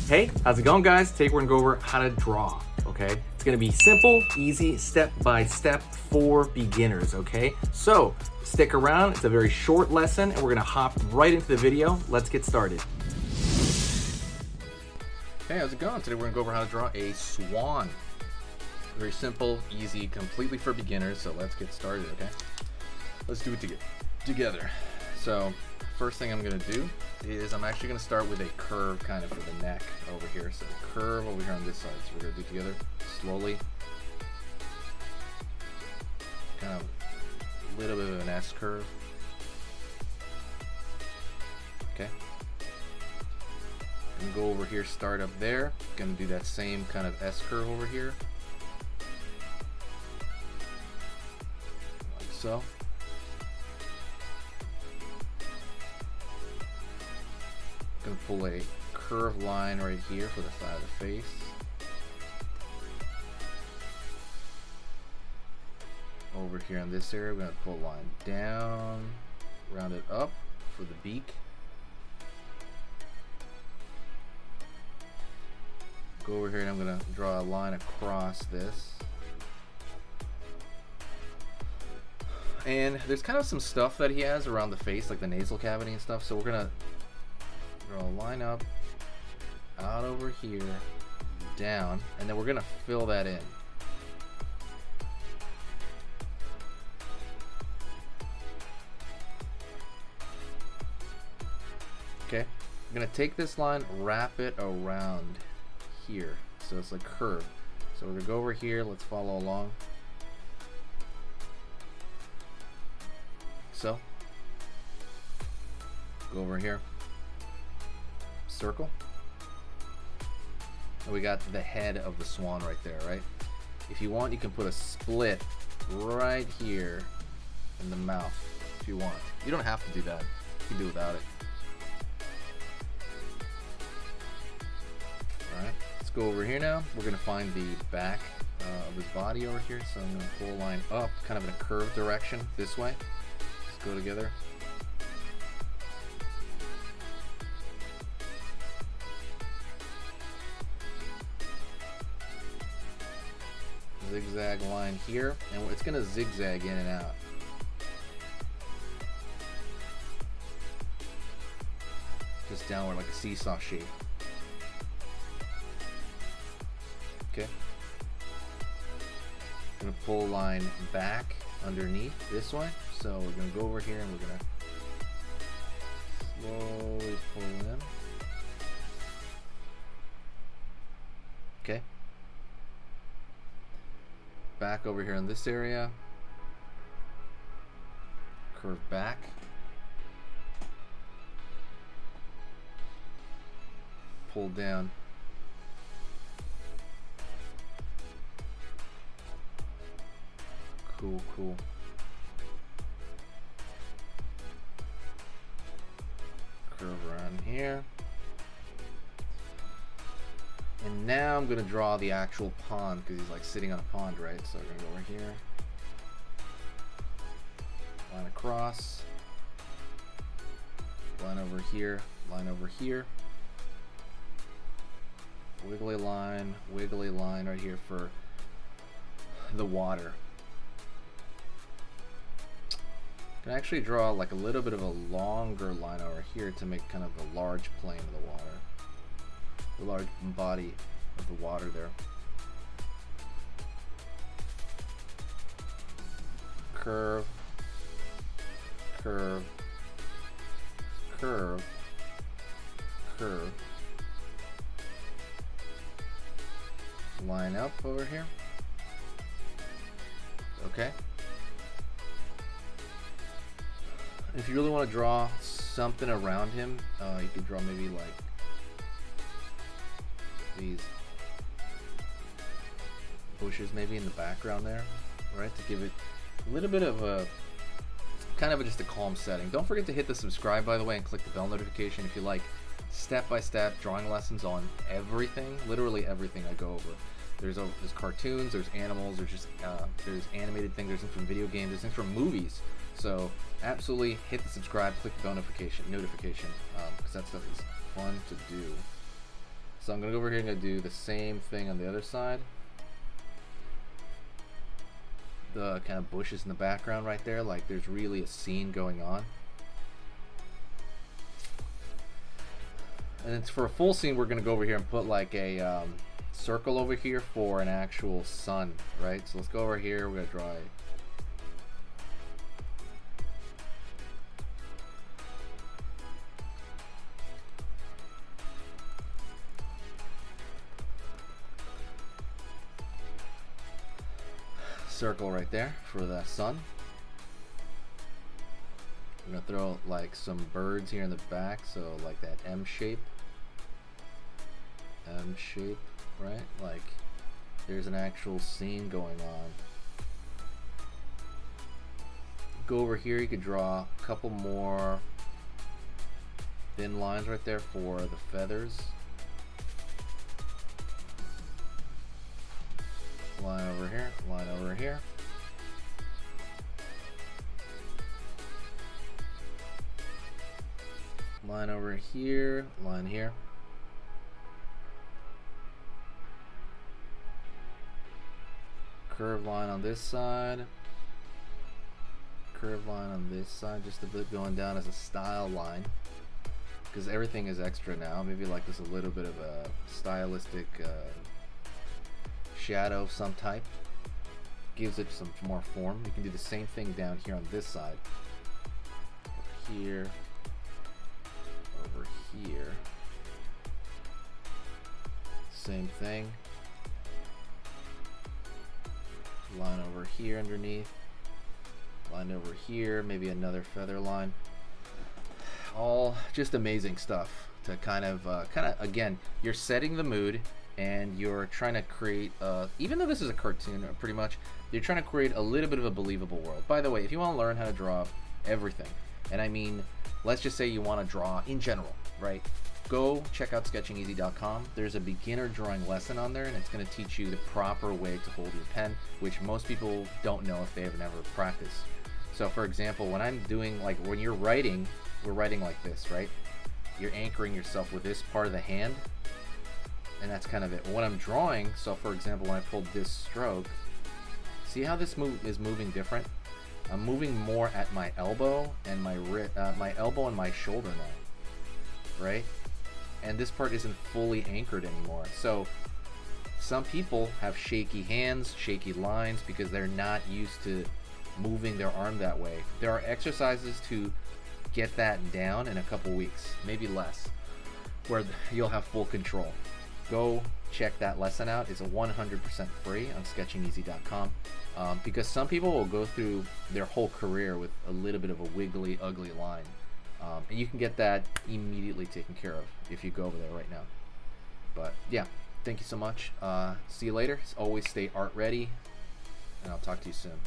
Hey, how's it going, guys? Today we're gonna go over how to draw, okay? It's gonna be simple, easy, step-by-step for beginners, okay? So, stick around, it's a very short lesson, and we're gonna hop right into the video. Let's get started. Hey, how's it going? Today we're gonna go over how to draw a swan. Very simple, easy, completely for beginners, so let's get started, okay? Let's do it together. So, first thing I'm gonna do is I'm actually gonna start with a curve kind of for the neck over here. So curve over here on this side. So we're gonna do it together slowly. Kind of a little bit of an S curve. Okay. Gonna go over here, start up there. Gonna do that same kind of S curve over here. Like so. Gonna pull a curved line right here for the side of the face. Over here on this area, we're gonna pull a line down, round it up for the beak. Go over here and I'm gonna draw a line across this. And there's kind of some stuff that he has around the face, like the nasal cavity and stuff, so we're gonna draw a line up, out over here, down, and then we're gonna fill that in. Okay, I'm gonna take this line, wrap it around here, so it's like curved. So we're gonna go over here, let's follow along. So, go over here. Circle. And we got the head of the swan right there, right? If you want, you can put a split right here in the mouth if you want. You don't have to do that. You can do without it. Alright, let's go over here now. We're going to find the back of his body over here. So I'm going to pull a line up, kind of in a curved direction this way. Let's go together. Zigzag line here, and it's going to zigzag in and out. Just downward like a seesaw shape. Okay. I'm going to pull a line back underneath this way. So we're going to go over here and we're going to slowly pull in. Okay. Back over here in this area, curve back, pull down, cool, curve around here. And now I'm going to draw the actual pond because he's like sitting on a pond, right? So we're going to go over here. Line across. Line over here. Line over here. Wiggly line right here for the water. I can actually draw like a little bit of a longer line over here to make kind of a large plane of the water. The large body of the water there. Curve, curve, curve, curve. Line up over here. Okay. If you really want to draw something around him, you could draw maybe like these bushes maybe in the background there, right, to give it a little bit of a kind of just a calm setting. Don't forget to hit the subscribe, by the way, and click the bell notification if you like step-by-step drawing lessons on everything, literally everything I go over. There's cartoons, there's animals, there's animated things, there's things from video games, there's things from movies. So absolutely hit the subscribe, click the bell notification, because that stuff is fun to do. So I'm gonna go over here and gonna do the same thing on the other side. The kind of bushes in the background right there, like there's really a scene going on. And it's for a full scene, we're gonna go over here and put like a circle over here for an actual sun, right? So let's go over here, we're gonna draw a circle right there for the sun. I'm gonna throw like some birds here in the back, so like that M shape, right? Like there's an actual scene going on. Go over here, you could draw a couple more thin lines right there for the feathers. Line over here, line over here. Line over here, line here. Curved line on this side. Curved line on this side, just a bit going down as a style line. Because everything is extra now. Maybe like this a little bit of a stylistic shadow of some type. Gives it some more form. You can do the same thing down here on this side. Over here. Over here. Same thing. Line over here underneath. Line over here. Maybe another feather line. All just amazing stuff to kind of again, you're setting the mood and you're trying to create even though this is a cartoon pretty much, you're trying to create a little bit of a believable world. By the way, if you want to learn how to draw everything, and I mean, let's just say you want to draw in general, right? Go check out sketchingeasy.com. There's a beginner drawing lesson on there, and it's going to teach you the proper way to hold your pen, which most people don't know if they have never practiced. So for example, when I'm doing, like when you're writing, we're writing like this, right? You're anchoring yourself with this part of the hand, and that's kind of it. When I'm drawing, so for example, when I pulled this stroke, see how this move is moving different? I'm moving more at my elbow and my elbow and my shoulder now, right? And this part isn't fully anchored anymore. So some people have shaky hands, shaky lines because they're not used to moving their arm that way. There are exercises to get that down in a couple weeks, maybe less, where you'll have full control. Go check that lesson out. It's 100% free on sketchingeasy.com because some people will go through their whole career with a little bit of a wiggly, ugly line. And you can get that immediately taken care of if you go over there right now. But yeah, thank you so much. See you later. As always, stay art ready, and I'll talk to you soon.